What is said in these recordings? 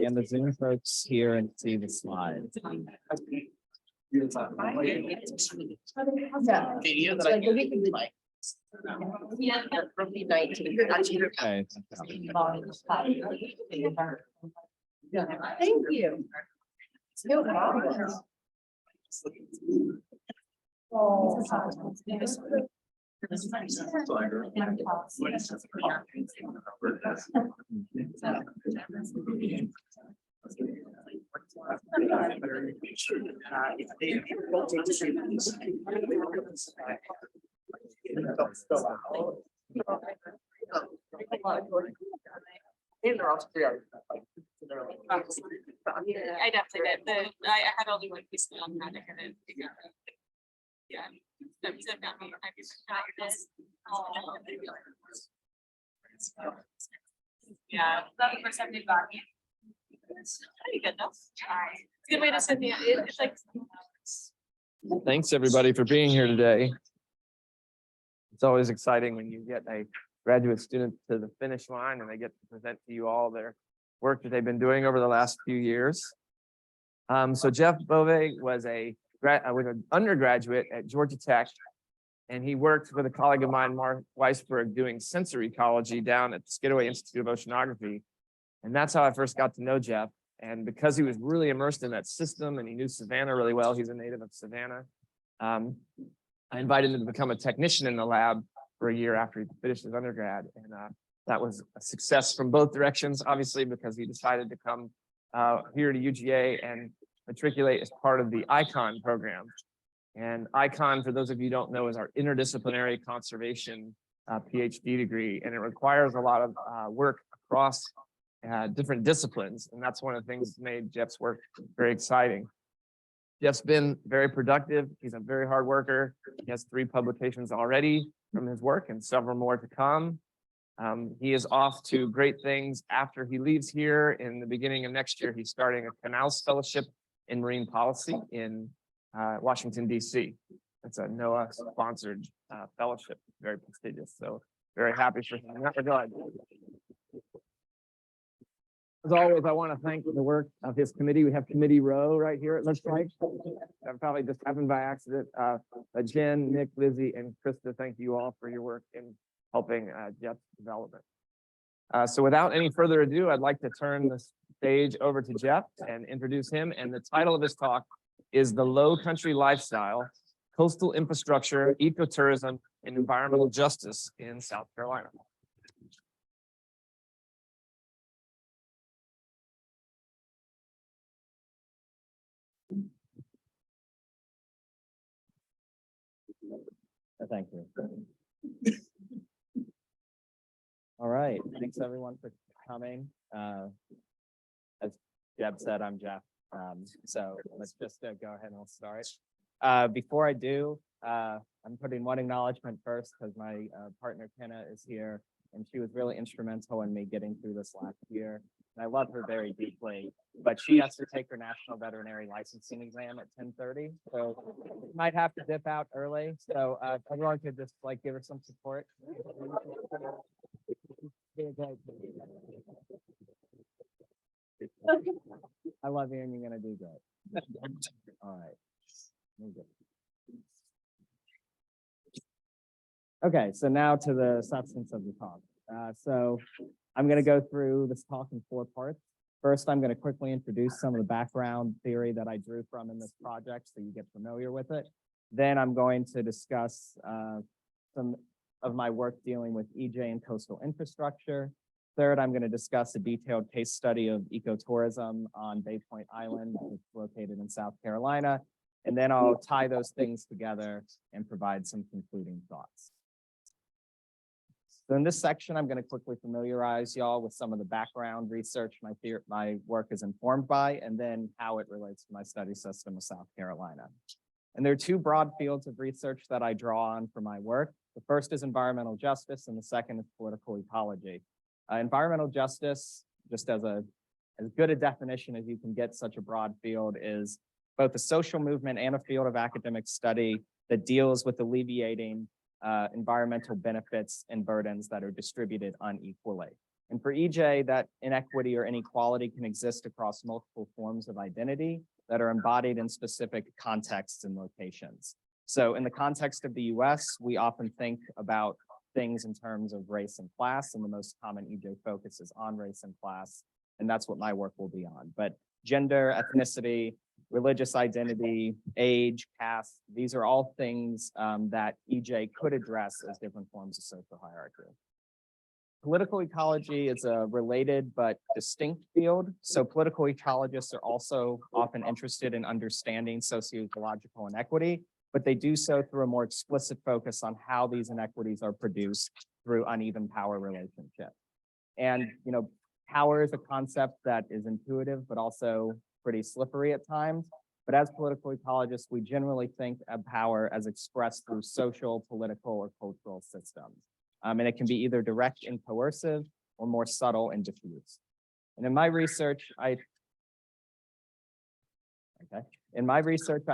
And the Zoom folks here and see the slides. Okay. Thank you. No problem. I definitely did. I had only one piece on that. I couldn't figure out. Yeah. That got me. Yeah, that's the first time they've got me. It's pretty good though. It's a good way to send the. It's like. Thanks everybody for being here today. It's always exciting when you get a graduate student to the finish line and they get to present to you all their work that they've been doing over the last few years. So Jeff Beauvais was an undergraduate at Georgia Tech, and he worked with a colleague of mine, Mark Weisberg, doing sensory ecology down at the Skidaway Institute of Oceanography. And that's how I first got to know Jeff. And because he was really immersed in that system and he knew Savannah really well, he's a native of Savannah. I invited him to become a technician in the lab for a year after he finished his undergrad. And that was a success from both directions, obviously, because he decided to come here to UGA and matriculate as part of the ICON program. And ICON, for those of you who don't know, is our interdisciplinary conservation PhD degree. And it requires a lot of work across different disciplines. And that's one of the things that made Jeff's work very exciting. Jeff's been very productive. He's a very hard worker. He has 3 publications already from his work and several more to come. He is off to great things after he leaves here. In the beginning of next year, he's starting a Canals Fellowship in Marine Policy in Washington, D.C. It's a NOAA-sponsored fellowship, very prestigious. So very happy for him in that regard. As always, I want to thank the work of his committee. We have Committee Row right here, it looks like. That probably just happened by accident. Jen, Nick, Lizzie, and Krista, thank you all for your work in helping Jeff's development. So without any further ado, I'd like to turn the stage over to Jeff and introduce him. And the title of his talk is The Lowcountry Lifestyle, Coastal Infrastructure, Ecotourism, and Environmental Justice in South Carolina. Thank you. All right, thanks everyone for coming. As Jeb said, I'm Jeff. So let's just go ahead and we'll start. Before I do, I'm putting one acknowledgement first because my partner Kenna is here, and she was really instrumental in me getting through this last year. And I love her very deeply, but she has to take her National Veterinary Licensing exam at 10:30. So might have to dip out early. So everyone could just like give her some support. I love you and you're gonna do good. All right. Okay, so now to the substance of the talk. So I'm going to go through this talk in 4 parts. First, I'm going to quickly introduce some of the background theory that I drew from in this project so you get familiar with it. Then I'm going to discuss some of my work dealing with EJ and coastal infrastructure. Third, I'm going to discuss a detailed case study of ecotourism on Bay Point Island, which is located in South Carolina. And then I'll tie those things together and provide some concluding thoughts. So in this section, I'm going to quickly familiarize y'all with some of the background research my work is informed by, and then how it relates to my study system of South Carolina. And there are 2 broad fields of research that I draw on for my work. The first is environmental justice, and the second is political ecology. Environmental justice, just as good a definition as you can get such a broad field, is both a social movement and a field of academic study that deals with alleviating environmental benefits and burdens that are distributed unequally. And for EJ, that inequity or inequality can exist across multiple forms of identity that are embodied in specific contexts and locations. So in the context of the US, we often think about things in terms of race and class, and the most common EJ focus is on race and class, and that's what my work will be on. But gender, ethnicity, religious identity, age, caste, these are all things that EJ could address as different forms of social hierarchy. Political ecology is a related but distinct field. So political ecologists are also often interested in understanding socio-ecological inequity, but they do so through a more explicit focus on how these inequities are produced through uneven power relationships. And, power is a concept that is intuitive, but also pretty slippery at times. But as political ecologists, we generally think of power as expressed through social, political, or cultural systems. And it can be either direct and coercive or more subtle and diffuse. And in my research, I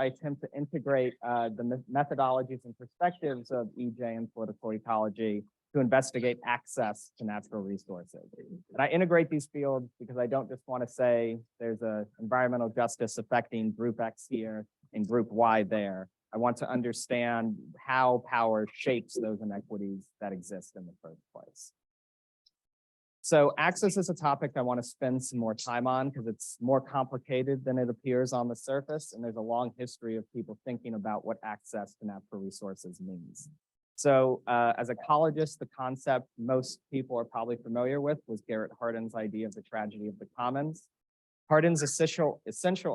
attempt to integrate the methodologies and perspectives of EJ and political ecology to investigate access to natural resources. And I integrate these fields because I don't just want to say there's an environmental justice affecting group X here and group Y there. I want to understand how power shapes those inequities that exist in the first place. So access is a topic I want to spend some more time on because it's more complicated than it appears on the surface. And there's a long history of people thinking about what access to natural resources means. So as ecologists, the concept most people are probably familiar with was Garrett Hardin's idea of the tragedy of the commons. Hardin's essential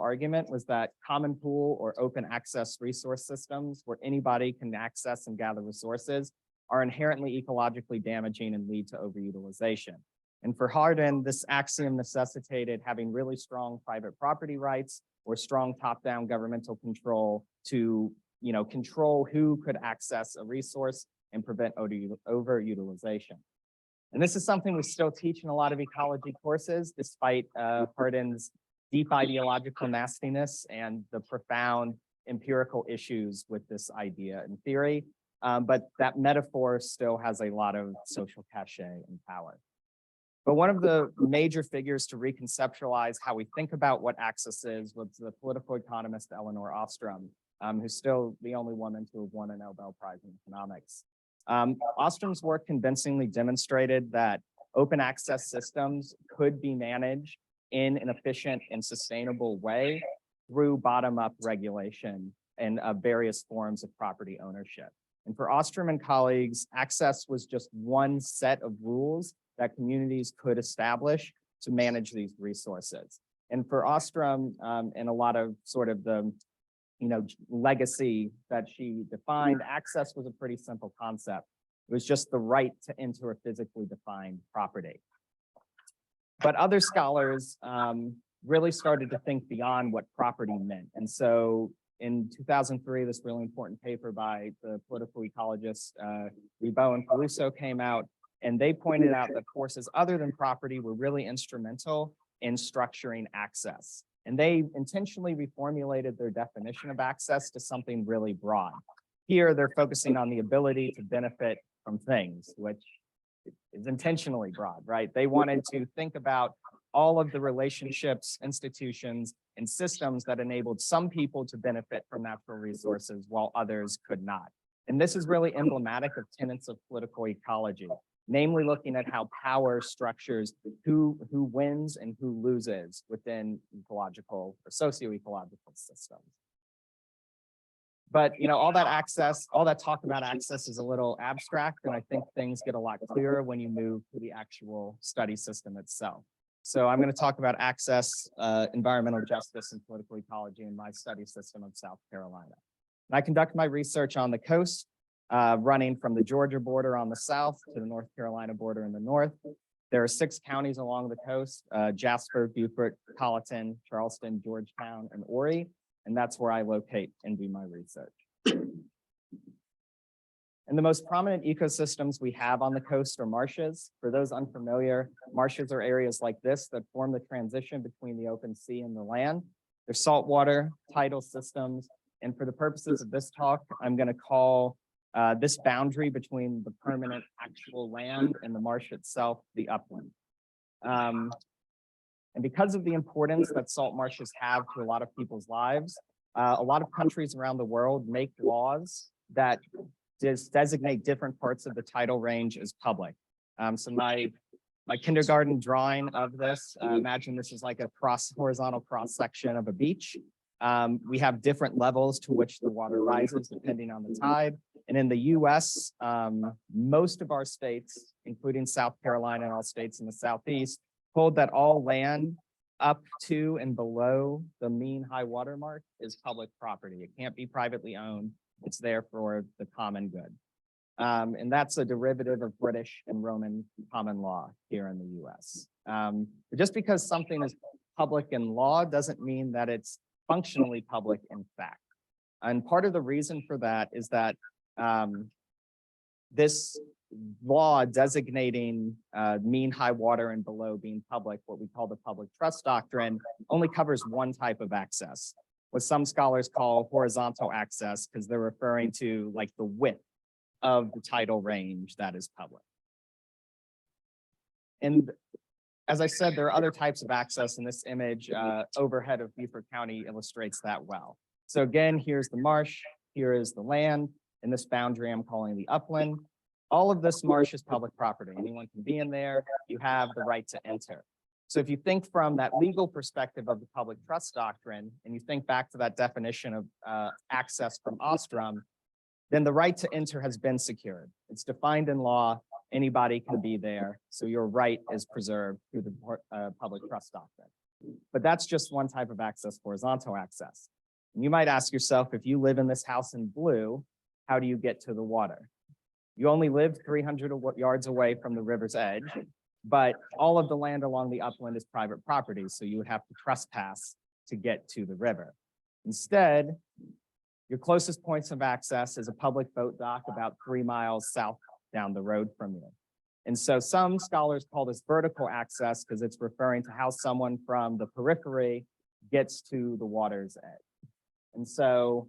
argument was that common pool or open access resource systems where anybody can access and gather resources are inherently ecologically damaging and lead to overutilization. And for Hardin, this axiom necessitated having really strong private property rights or strong top-down governmental control to control who could access a resource and prevent overutilization. And this is something we still teach in a lot of ecology courses, despite Hardin's deep ideological nastiness and the profound empirical issues with this idea in theory. But that metaphor still has a lot of social cachet and power. But one of the major figures to reconceptualize how we think about what access is was the political economist Elinor Ostrom, who's still the only woman to have won a Nobel Prize in economics. Ostrom's work convincingly demonstrated that open access systems could be managed in an efficient and sustainable way through bottom-up regulation and various forms of property ownership. And for Ostrom and colleagues, access was just one set of rules that communities could establish to manage these resources. And for Ostrom and a lot of sort of the legacy that she defined, access was a pretty simple concept. It was just the right to enter a physically defined property. But other scholars really started to think beyond what property meant. And so in 2003, this really important paper by the political ecologist Beauvais and Peluso came out, and they pointed out that forces other than property were really instrumental in structuring access. And they intentionally reformulated their definition of access to something really broad. Here, they're focusing on the ability to benefit from things, which is intentionally broad, right? They wanted to think about all of the relationships, institutions, and systems that enabled some people to benefit from natural resources while others could not. And this is really emblematic of tenets of political ecology, namely looking at how power structures who wins and who loses within ecological or socio-ecological systems. But all that access, all that talk about access is a little abstract, and I think things get a lot clearer when you move to the actual study system itself. So I'm going to talk about access, environmental justice, and political ecology in my study system of South Carolina. And I conduct my research on the coast, running from the Georgia border on the south to the North Carolina border in the north. There are 6 counties along the coast, Jasper, Beaufort, Colleton, Charleston, Georgetown, and Horry, and that's where I locate and do my research. And the most prominent ecosystems we have on the coast are marshes. For those unfamiliar, marshes are areas like this that form the transition between the open sea and the land. They're saltwater, tidal systems, and for the purposes of this talk, I'm going to call this boundary between the permanent actual land and the marsh itself, the upland. And because of the importance that salt marshes have to a lot of people's lives, a lot of countries around the world make laws that designate different parts of the tidal range as public. So my kindergarten drawing of this, imagine this is like a horizontal cross section of a beach. We have different levels to which the water rises depending on the tide. And in the US, most of our states, including South Carolina and all states in the Southeast, hold that all land up to and below the mean high water mark is public property. It can't be privately owned. It's there for the common good. And that's a derivative of British and Roman common law here in the US. But just because something is public in law doesn't mean that it's functionally public in fact. And part of the reason for that is that this law designating mean high water and below being public, what we call the public trust doctrine, only covers one type of access, what some scholars call horizontal access, because they're referring to like the width of the tidal range that is public. And as I said, there are other types of access in this image. Overhead of Beaufort County illustrates that well. So again, here's the marsh, here is the land, and this boundary I'm calling the upland. All of this marsh is public property. Anyone can be in there. You have the right to enter. So if you think from that legal perspective of the public trust doctrine, and you think back to that definition of access from Ostrom, then the right to enter has been secured. It's defined in law. Anybody can be there. So your right is preserved through the public trust doctrine. But that's just one type of access, horizontal access. And you might ask yourself, if you live in this house in blue, how do you get to the water? You only live 300 yards away from the river's edge, but all of the land along the upland is private property, so you would have to trespass to get to the river. Instead, your closest points of access is a public boat dock about 3 miles south down the road from you. And so some scholars call this vertical access because it's referring to how someone from the periphery gets to the water's edge. And so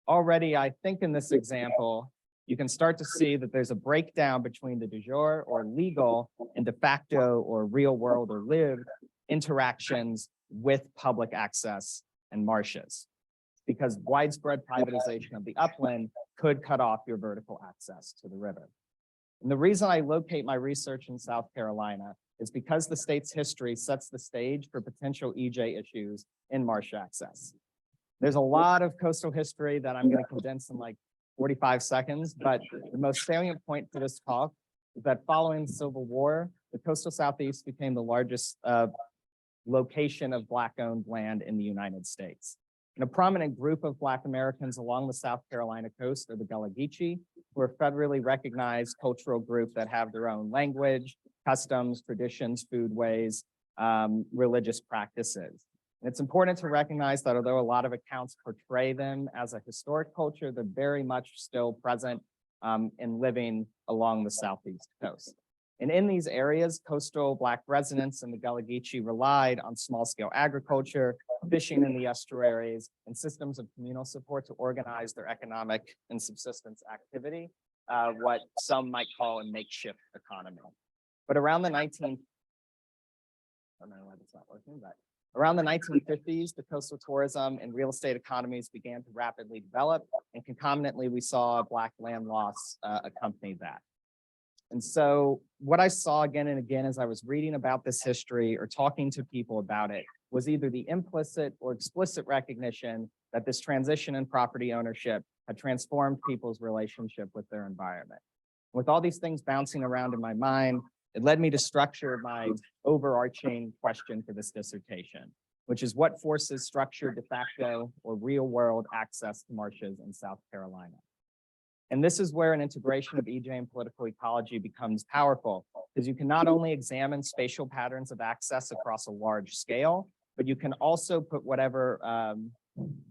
already, I think in this example, you can start to see that there's a breakdown between the de jure or legal and de facto or real world or lived interactions with public access and marshes, because widespread privatization of the upland could cut off your vertical access to the river. And the reason I locate my research in South Carolina is because the state's history sets the stage for potential EJ issues in marsh access. There's a lot of coastal history that I'm going to condense in like 45 seconds, but the most salient point for this talk is that following the Civil War, the coastal Southeast became the largest location of Black-owned land in the United States. And a prominent group of Black Americans along the South Carolina coast are the Gullah Geechee, who are federally recognized cultural group that have their own language, customs, traditions, foodways, religious practices. And it's important to recognize that although a lot of accounts portray them as a historic culture, they're very much still present and living along the Southeast coast. And in these areas, coastal Black residents and the Gullah Geechee relied on small-scale agriculture, fishing in the estuaries, and systems of communal support to organize their economic and subsistence activity, what some might call a makeshift economy. But around the 1950s, the coastal tourism and real estate economies began to rapidly develop, and concomitantly, we saw Black land loss accompany that. And so what I saw again and again as I was reading about this history or talking to people about it was either the implicit or explicit recognition that this transition in property ownership had transformed people's relationship with their environment. With all these things bouncing around in my mind, it led me to structure my overarching question for this dissertation, which is what forces structured de facto or real world access to marshes in South Carolina. And this is where an integration of EJ and political ecology becomes powerful, because you can not only examine spatial patterns of access across a large scale, but you can also put whatever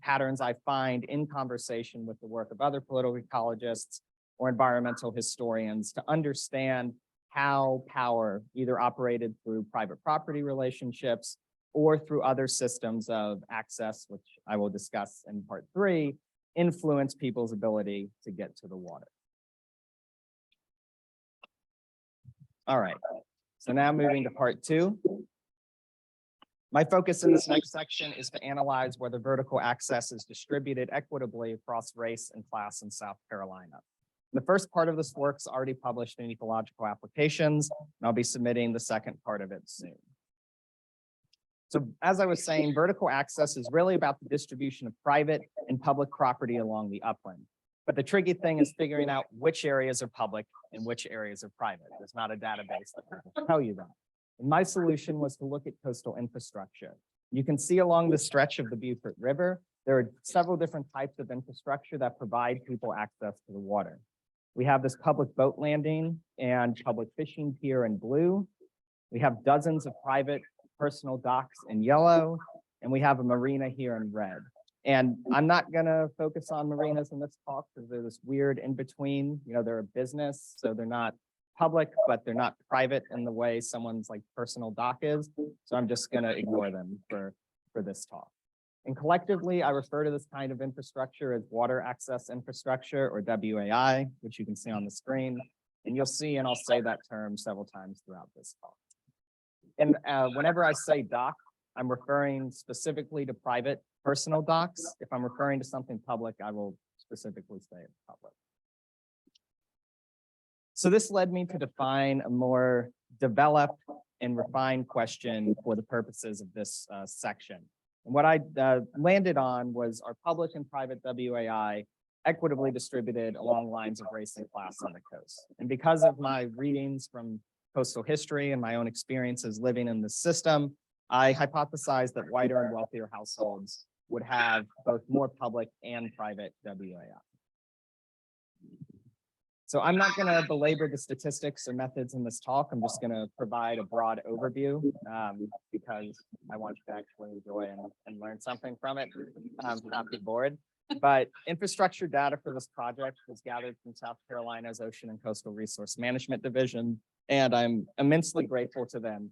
patterns I find in conversation with the work of other political ecologists or environmental historians to understand how power either operated through private property relationships or through other systems of access, which I will discuss in part 3, influence people's ability to get to the water. All right, so now moving to part two. My focus in this next section is to analyze whether vertical access is distributed equitably across race and class in South Carolina. The first part of this work's already published in Ecological Applications, and I'll be submitting the second part of it soon. So as I was saying, vertical access is really about the distribution of private and public property along the upland. But the tricky thing is figuring out which areas are public and which areas are private. There's not a database that will tell you that. And my solution was to look at coastal infrastructure. You can see along the stretch of the Beaufort River, there are several different types of infrastructure that provide people access to the water. We have this public boat landing and public fishing pier in blue. We have dozens of private personal docks in yellow, and we have a marina here in red. And I'm not gonna focus on marinas in this talk because they're this weird in between, they're a business, so they're not public, but they're not private in the way someone's like personal dock is. So I'm just gonna ignore them for this talk. And collectively, I refer to this kind of infrastructure as water access infrastructure, or WAI, which you can see on the screen. And you'll see, and I'll say that term several times throughout this talk. And whenever I say dock, I'm referring specifically to private personal docks. If I'm referring to something public, I will specifically say it's public. So this led me to define a more developed and refined question for the purposes of this section. And what I landed on was, are public and private WAI equitably distributed along lines of race and class on the coast? And because of my readings from coastal history and my own experiences living in this system, I hypothesized that whiter and wealthier households would have both more public and private WAI. So I'm not going to belabor the statistics or methods in this talk. I'm just going to provide a broad overview because I want you to actually enjoy and learn something from it, not be bored. But infrastructure data for this project was gathered from South Carolina's Ocean and Coastal Resource Management Division, and I'm immensely grateful to them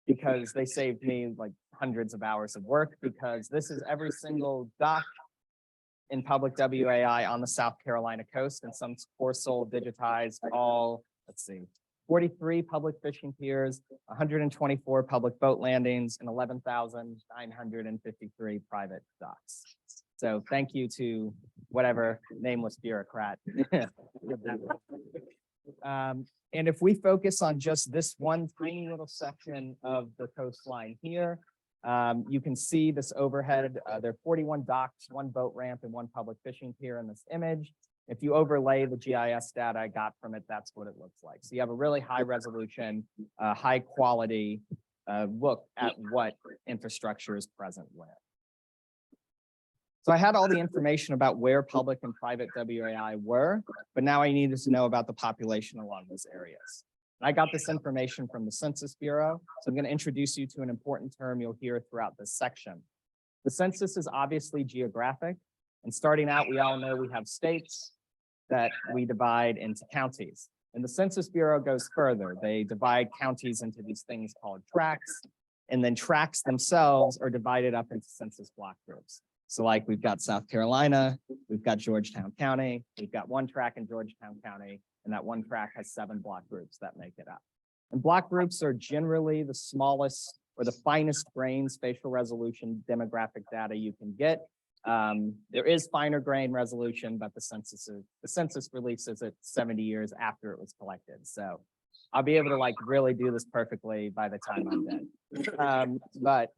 because they saved me like hundreds of hours of work, because this is every single dock in public WAI on the South Carolina coast, and some poor soul digitized all, 43 public fishing piers, 124 public boat landings, and 11,953 private docks. So thank you to whatever nameless bureaucrat. And if we focus on just this one tiny little section of the coastline here, you can see this overhead. There are 41 docks, 1 boat ramp, and 1 public fishing pier in this image. If you overlay the GIS data I got from it, that's what it looks like. So you have a really high resolution, high quality look at what infrastructure is present where. So I had all the information about where public and private WAI were, but now I needed to know about the population along those areas. I got this information from the Census Bureau, so I'm going to introduce you to an important term you'll hear throughout this section. The census is obviously geographic, and starting out, we all know we have states that we divide into counties. And the Census Bureau goes further. They divide counties into these things called tracts, and then tracts themselves are divided up into census block groups. So like we've got South Carolina, we've got Georgetown County, we've got 1 tract in Georgetown County, and that 1 tract has 7 block groups that make it up. And block groups are generally the smallest or the finest grain spatial resolution demographic data you can get. There is finer grain resolution, but the census releases it 70 years after it was collected. So I'll be able to like really do this perfectly by the time I'm done. But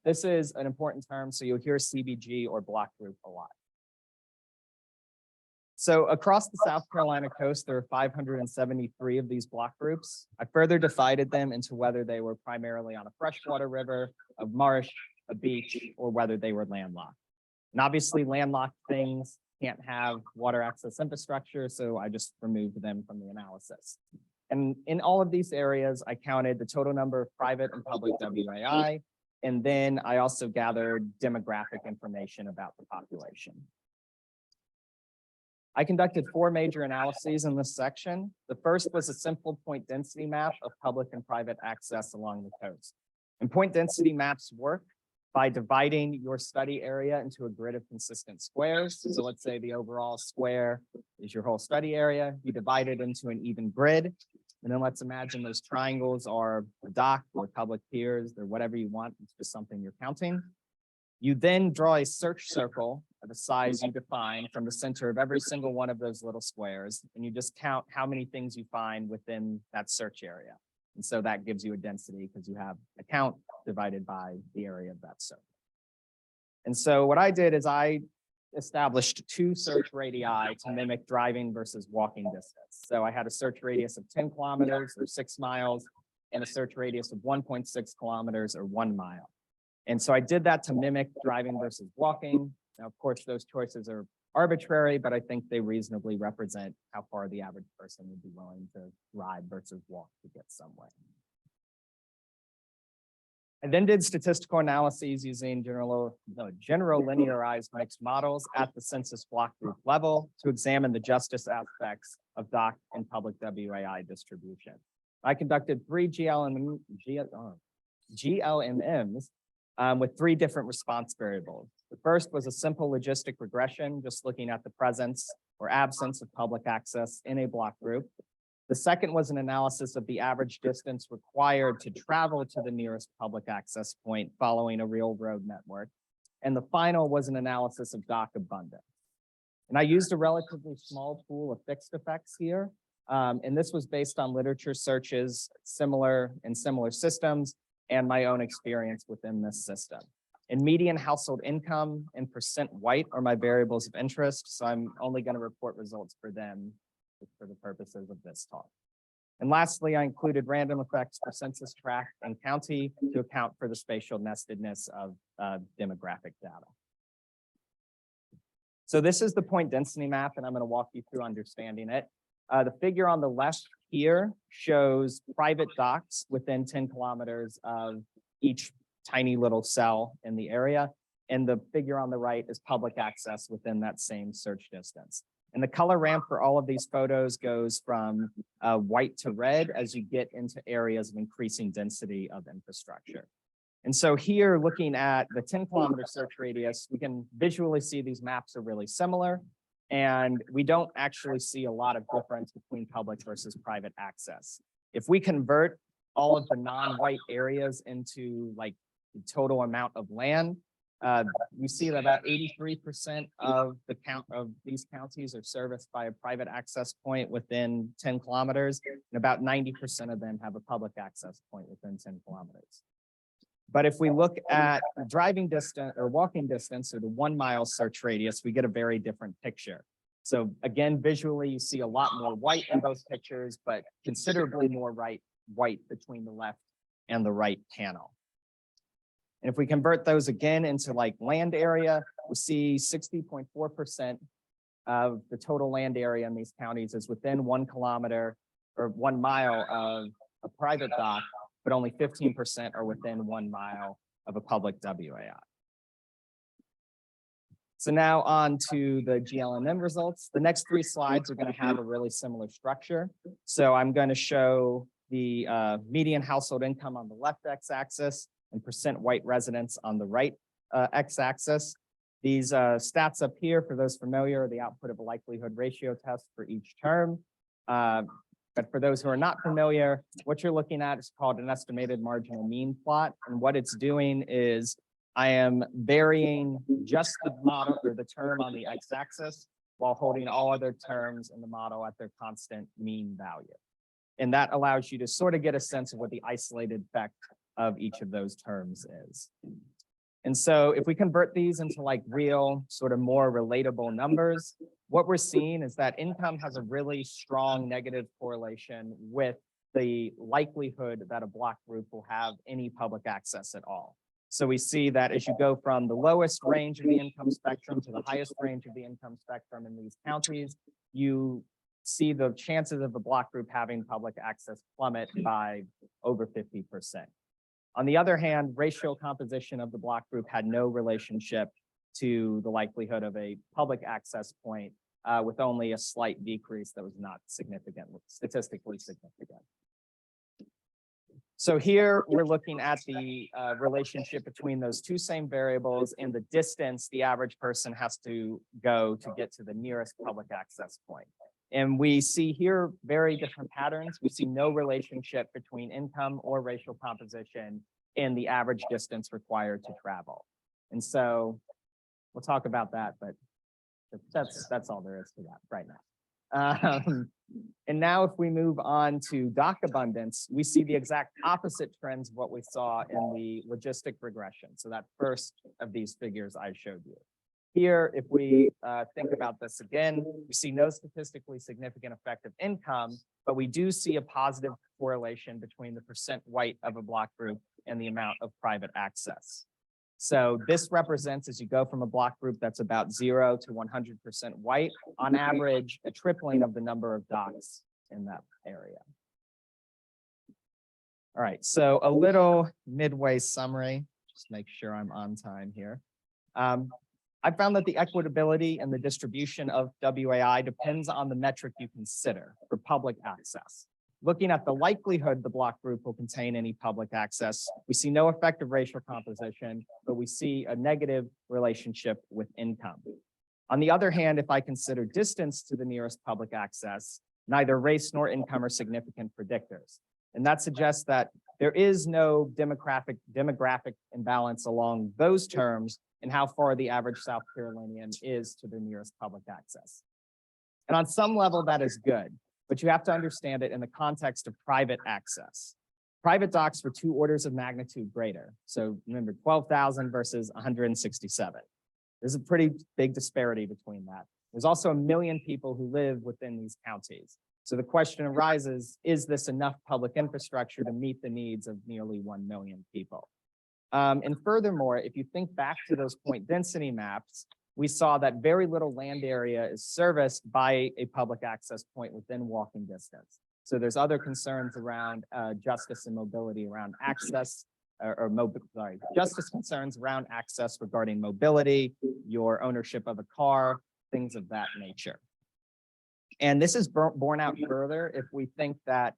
this is an important term, so you'll hear CBG or block group a lot. So across the South Carolina coast, there are 573 of these block groups. I further divided them into whether they were primarily on a freshwater river, a marsh, a beach, or whether they were landlocked. And obviously landlocked things can't have water access infrastructure, so I just removed them from the analysis. And in all of these areas, I counted the total number of private and public WAI, and then I also gathered demographic information about the population. I conducted 4 major analyses in this section. The first was a simple point density map of public and private access along the coast. And point density maps work by dividing your study area into a grid of consistent squares. So let's say the overall square is your whole study area. You divide it into an even grid. And then let's imagine those triangles are a dock or public piers or whatever you want. It's just something you're counting. You then draw a search circle of the size you define from the center of every single one of those little squares, and you just count how many things you find within that search area. And so that gives you a density because you have a count divided by the area of that circle. And so what I did is I established two search radii to mimic driving versus walking distance. So I had a search radius of 10 kilometers or 6 miles and a search radius of 1.6 kilometers or 1 mile. And so I did that to mimic driving versus walking. Now, of course, those choices are arbitrary, but I think they reasonably represent how far the average person would be willing to ride versus walk to get somewhere. I then did statistical analyses using general linearized mixed models at the census block group level to examine the justice aspects of dock and public WAI distribution. I conducted 3 GLMMs with 3 different response variables. The first was a simple logistic regression, just looking at the presence or absence of public access in a block group. The second was an analysis of the average distance required to travel to the nearest public access point following a real road network. And the final was an analysis of dock abundance. And I used a relatively small pool of fixed effects here. And this was based on literature searches similar systems and my own experience within this system. And median household income and percent white are my variables of interest. So I'm only going to report results for them for the purposes of this talk. And lastly, I included random effects for census tract and county to account for the spatial nestedness of demographic data. So this is the point density map, and I'm going to walk you through understanding it. The figure on the left here shows private docks within 10 kilometers of each tiny little cell in the area. And the figure on the right is public access within that same search distance. And the color ramp for all of these photos goes from white to red as you get into areas of increasing density of infrastructure. And so here, looking at the 10-kilometer search radius, we can visually see these maps are really similar. And we don't actually see a lot of difference between public versus private access. If we convert all of the non-white areas into like the total amount of land, we see that about 83% of these counties are serviced by a private access point within 10 kilometers, and about 90% of them have a public access point within 10 kilometers. But if we look at driving distance or walking distance or the 1 mile search radius, we get a very different picture. So again, visually, you see a lot more white in both pictures, but considerably more white between the left and the right panel. And if we convert those again into like land area, we see 60.4% of the total land area in these counties is within 1 kilometer or 1 mile of a private dock, but only 15% are within 1 mile of a public WAI. So now on to the GLMM results. The next 3 slides are going to have a really similar structure. So I'm going to show the median household income on the left x-axis and percent white residents on the right x-axis. These stats up here, for those familiar, are the output of a likelihood ratio test for each term. But for those who are not familiar, what you're looking at is called an estimated marginal mean plot. And what it's doing is I am varying just the model or the term on the x-axis while holding all other terms in the model at their constant mean value. And that allows you to sort of get a sense of what the isolated effect of each of those terms is. And so if we convert these into like real, sort of more relatable numbers, what we're seeing is that income has a really strong negative correlation with the likelihood that a block group will have any public access at all. So we see that as you go from the lowest range of the income spectrum to the highest range of the income spectrum in these counties, you see the chances of the block group having public access plummet by over 50%. On the other hand, racial composition of the block group had no relationship to the likelihood of a public access point, with only a slight decrease that was not significant, statistically significant. So here we're looking at the relationship between those two same variables and the distance the average person has to go to get to the nearest public access point. And we see here very different patterns. We see no relationship between income or racial composition in the average distance required to travel. And so we'll talk about that, but that's all there is to that right now. And now if we move on to dock abundance, we see the exact opposite trends of what we saw in the logistic regression. So that first of these figures I showed you. Here, if we think about this again, we see no statistically significant effect of income, but we do see a positive correlation between the percent white of a block group and the amount of private access. So this represents, as you go from a block group that's about 0 to 100% white, on average, a tripling of the number of docks in that area. All right, so a little midway summary, just make sure I'm on time here. I found that the equitability and the distribution of WAI depends on the metric you consider for public access. Looking at the likelihood the block group will contain any public access, we see no effect of racial composition, but we see a negative relationship with income. On the other hand, if I consider distance to the nearest public access, neither race nor income are significant predictors. And that suggests that there is no demographic imbalance along those terms and how far the average South Carolinian is to the nearest public access. And on some level, that is good, but you have to understand it in the context of private access. Private docks were 2 orders of magnitude greater. So remember, 12,000 versus 167. There's a pretty big disparity between that. There's also 1 million people who live within these counties. So the question arises, is this enough public infrastructure to meet the needs of nearly 1 million people? And furthermore, if you think back to those point density maps, we saw that very little land area is serviced by a public access point within walking distance. So there's other concerns around justice and mobility around access, justice concerns around access regarding mobility, your ownership of a car, things of that nature. And this is borne out further if we think that,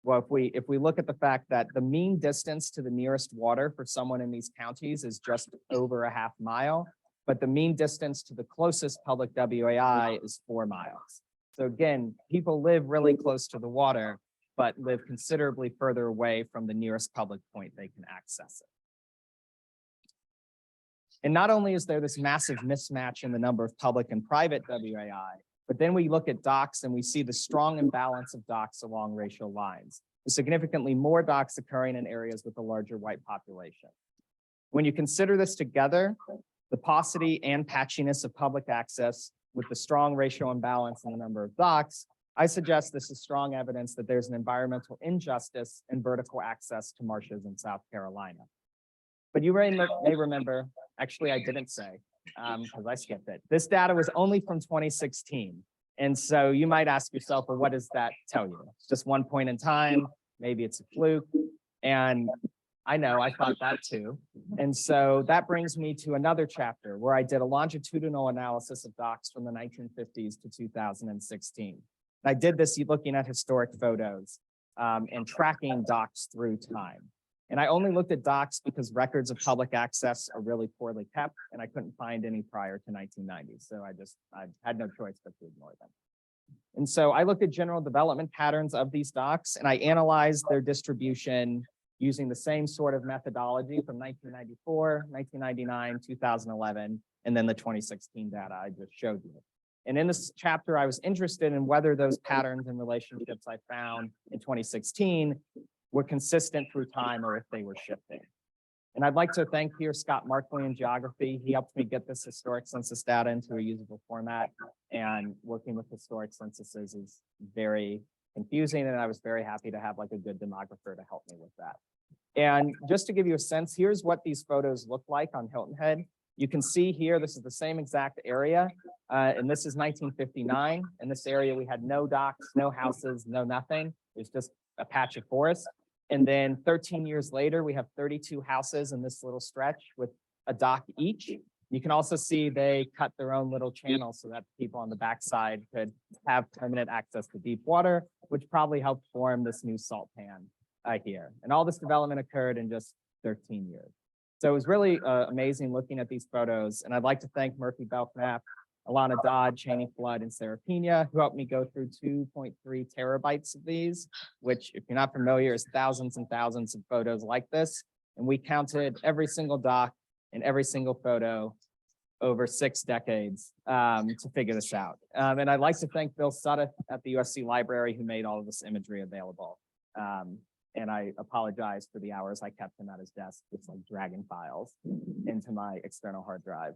well, if we look at the fact that the mean distance to the nearest water for someone in these counties is just over a half mile, but the mean distance to the closest public WAI is 4 miles. So again, people live really close to the water, but live considerably further away from the nearest public point they can access it. And not only is there this massive mismatch in the number of public and private WAI, but then we look at docks and we see the strong imbalance of docks along racial lines. There's significantly more docks occurring in areas with a larger white population. When you consider this together, the paucity and patchiness of public access with the strong racial imbalance in the number of docks, I suggest this is strong evidence that there's an environmental injustice in vertical access to marshes in South Carolina. But you may remember, actually I didn't say, because I skipped it. This data was only from 2016. And so you might ask yourself, well, what does that tell you? It's just one point in time, maybe it's a fluke. And I know, I thought that too. And so that brings me to another chapter where I did a longitudinal analysis of docks from the 1950s to 2016. And I did this looking at historic photos and tracking docks through time. And I only looked at docks because records of public access are really poorly kept, and I couldn't find any prior to 1990. So I had no choice but to ignore them. And so I looked at general development patterns of these docks, and I analyzed their distribution using the same sort of methodology from 1994, 1999, 2011, and then the 2016 data I just showed you. And in this chapter, I was interested in whether those patterns and relationships I found in 2016 were consistent through time or if they were shifting. And I'd like to thank here Scott Markley in geography. He helped me get this historic census data into a usable format, and working with historic censuses is very confusing, and I was very happy to have like a good demographer to help me with that. And just to give you a sense, here's what these photos look like on Hilton Head. You can see here, this is the same exact area, and this is 1959. In this area, we had no docks, no houses, no nothing. It's just a patch of forest. And then 13 years later, we have 32 houses in this little stretch with a dock each. You can also see they cut their own little channel so that people on the backside could have permanent access to deep water, which probably helped form this new salt pan here. And all this development occurred in just 13 years. So it was really amazing looking at these photos. And I'd like to thank Murphy Belknap Alana Dodd, Cheney Flood, and Sarah Pena, who helped me go through 2.3 terabytes of these, which, if you're not familiar, is thousands and thousands of photos like this. And we counted every single dock and every single photo over 6 decades to figure this out. And I'd like to thank Bill Sutta at the USC Library who made all of this imagery available. And I apologize for the hours I kept him at his desk, just like dragging files into my external hard drive.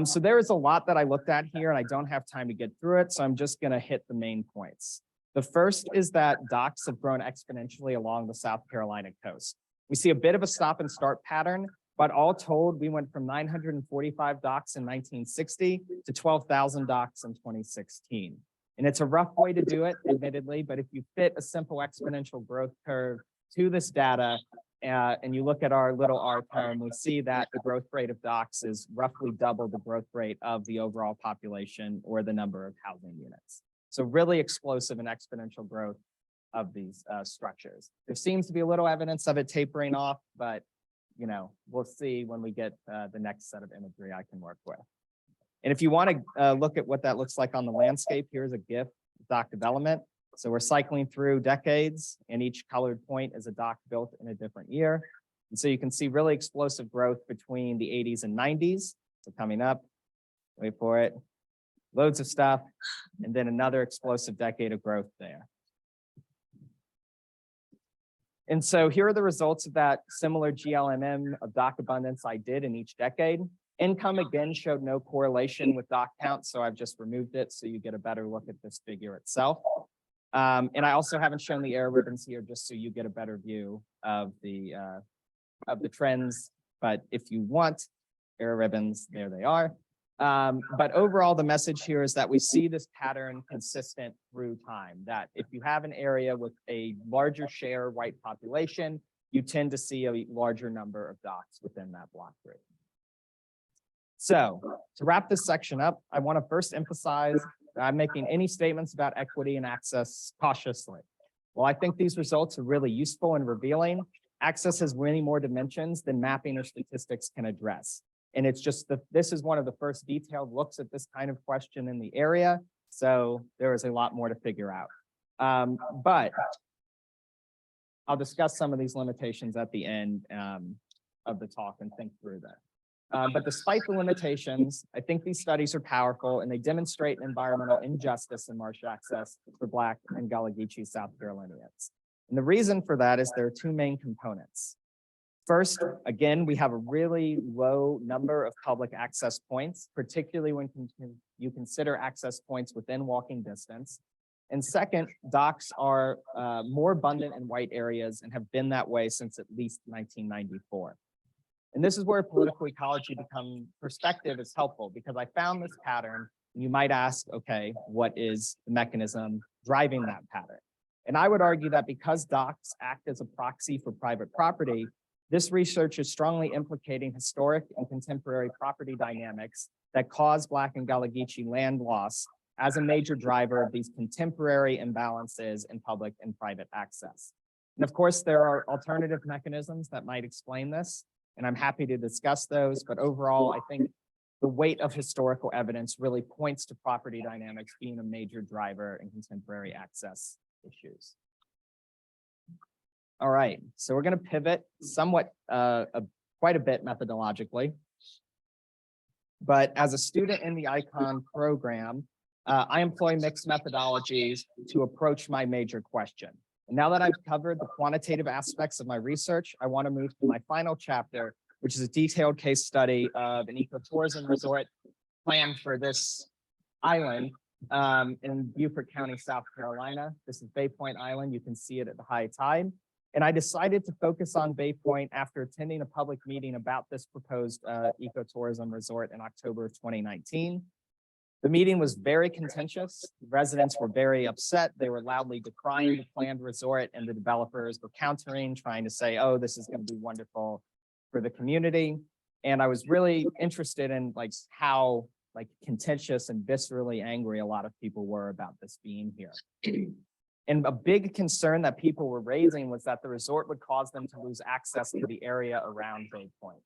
So there is a lot that I looked at here, and I don't have time to get through it, so I'm just going to hit the main points. The first is that docks have grown exponentially along the South Carolina coast. We see a bit of a stop and start pattern, but all told, we went from 945 docks in 1960 to 12,000 docks in 2016. And it's a rough way to do it, admittedly, but if you fit a simple exponential growth curve to this data, and you look at our little R term, we see that the growth rate of docks is roughly double the growth rate of the overall population or the number of housing units. So really explosive and exponential growth of these structures. There seems to be a little evidence of it tapering off, but you know, we'll see when we get the next set of imagery I can work with. And if you want to look at what that looks like on the landscape, here's a GIF of dock development. So we're cycling through decades, and each colored point is a dock built in a different year. And so you can see really explosive growth between the 80s and 90s. So coming up, wait for it, loads of stuff, and then another explosive decade of growth there. And so here are the results of that similar GLMM of dock abundance I did in each decade. Income again showed no correlation with dock count, so I've just removed it so you get a better look at this figure itself. And I also haven't shown the error ribbons here just so you get a better view of the trends. But if you want error ribbons, there they are. But overall, the message here is that we see this pattern consistent through time, that if you have an area with a larger share white population, you tend to see a larger number of docks within that block group. So to wrap this section up, I want to first emphasize that I'm making any statements about equity and access cautiously. While I think these results are really useful and revealing, access has many more dimensions than mapping or statistics can address. And it's just this is one of the first detailed looks at this kind of question in the area. So there is a lot more to figure out. But I'll discuss some of these limitations at the end of the talk and think through that. But despite the limitations, I think these studies are powerful and they demonstrate an environmental injustice in marsh access for Black and Gullah Geechee South Carolinians. And the reason for that is there are 2 main components. First, again, we have a really low number of public access points, particularly when you consider access points within walking distance. And second, docks are more abundant in white areas and have been that way since at least 1994. And this is where political ecology perspective is helpful, because I found this pattern. And you might ask, okay, what is the mechanism driving that pattern? And I would argue that because docks act as a proxy for private property, this research is strongly implicating historic and contemporary property dynamics that cause Black and Gullah Geechee land loss as a major driver of these contemporary imbalances in public and private access. And of course, there are alternative mechanisms that might explain this, and I'm happy to discuss those, but overall, I think the weight of historical evidence really points to property dynamics being a major driver in contemporary access issues. All right, so we're going to pivot somewhat, quite a bit methodologically. But as a student in the ICON program, I employ mixed methodologies to approach my major question. And now that I've covered the quantitative aspects of my research, I want to move to my final chapter, which is a detailed case study of an ecotourism resort planned for this island in Beaufort County, South Carolina. This is Bay Point Island. You can see it at the high tide. And I decided to focus on Bay Point after attending a public meeting about this proposed ecotourism resort in October of 2019. The meeting was very contentious. Residents were very upset. They were loudly decrying the planned resort, and the developers were countering, trying to say, oh, this is going to be wonderful for the community. And I was really interested in how contentious and viscerally angry a lot of people were about this being here. And a big concern that people were raising was that the resort would cause them to lose access to the area around Bay Point.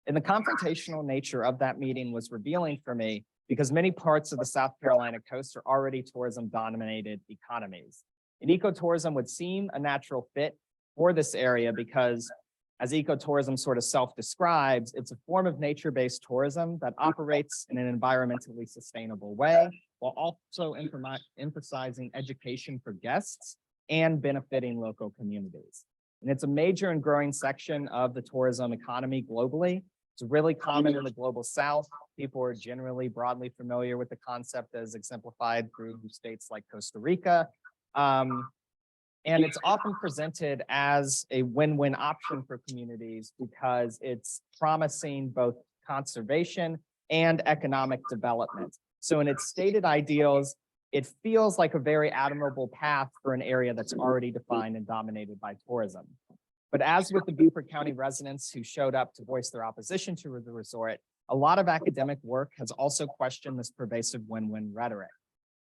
And the confrontational nature of that meeting was revealing for me because many parts of the South Carolina coast are already tourism-dominated economies. And ecotourism would seem a natural fit for this area because, as ecotourism sort of self-describes, it's a form of nature-based tourism that operates in an environmentally sustainable way, while also emphasizing education for guests and benefiting local communities. And it's a major and growing section of the tourism economy globally. It's really common in the global South. People are generally broadly familiar with the concept as exemplified through states like Costa Rica. And it's often presented as a win-win option for communities because it's promising both conservation and economic development. So in its stated ideals, it feels like a very admirable path for an area that's already defined and dominated by tourism. But as with the Beaufort County residents who showed up to voice their opposition to the resort, a lot of academic work has also questioned this pervasive win-win rhetoric.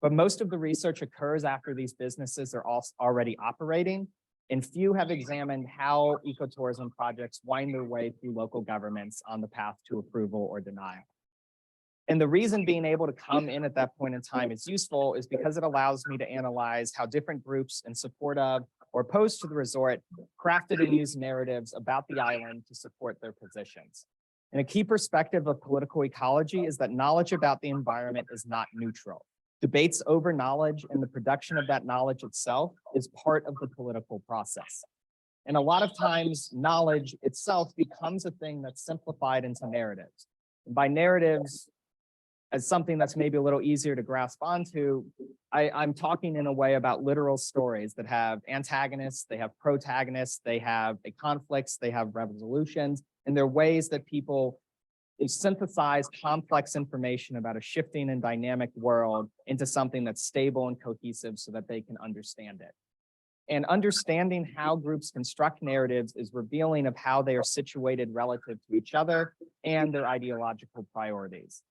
But most of the research occurs after these businesses are already operating, and few have examined how ecotourism projects wind their way through local governments on the path to approval or denial. And the reason being able to come in at that point in time is useful is because it allows me to analyze how different groups in support of or opposed to the resort crafted and used narratives about the island to support their positions. And a key perspective of political ecology is that knowledge about the environment is not neutral. Debates over knowledge and the production of that knowledge itself is part of the political process. And a lot of times, knowledge itself becomes a thing that's simplified into narratives. And by narratives, as something that's maybe a little easier to grasp onto, I'm talking in a way about literal stories that have antagonists, they have protagonists, they have conflicts, they have resolutions, and they're ways that people synthesize complex information about a shifting and dynamic world into something that's stable and cohesive so that they can understand it. And understanding how groups construct narratives is revealing of how they are situated relative to each other and their ideological priorities.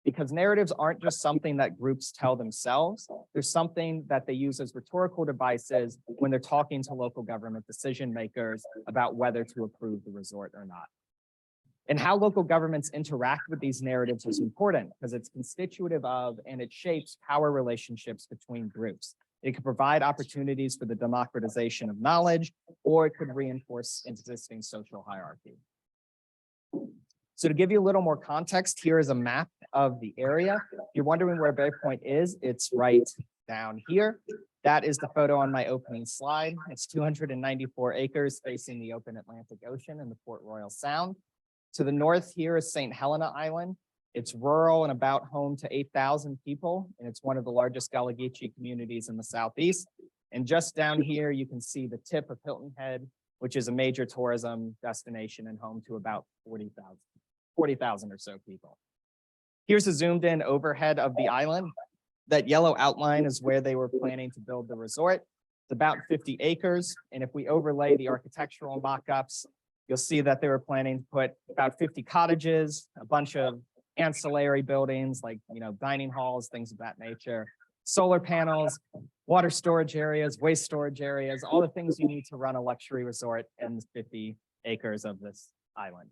Because narratives aren't just something that groups tell themselves, there's something that they use as rhetorical devices when they're talking to local government decision makers about whether to approve the resort or not. And how local governments interact with these narratives is important because it's constitutive of and it shapes power relationships between groups. It could provide opportunities for the democratization of knowledge, or it could reinforce existing social hierarchy. So to give you a little more context, here is a map of the area. If you're wondering where Bay Point is, it's right down here. That is the photo on my opening slide. It's 294 acres facing the open Atlantic Ocean and the Port Royal Sound. To the north here is St. Helena Island. It's rural and about home to 8,000 people, and it's one of the largest Gullah Geechee communities in the Southeast. And just down here, you can see the tip of Hilton Head, which is a major tourism destination and home to about 40,000 or so people. Here's a zoomed in overhead of the island. That yellow outline is where they were planning to build the resort. It's about 50 acres. And if we overlay the architectural mock-ups, you'll see that they were planning to put about 50 cottages, a bunch of ancillary buildings like, dining halls, things of that nature, solar panels, water storage areas, waste storage areas, all the things you need to run a luxury resort in 50 acres of this island.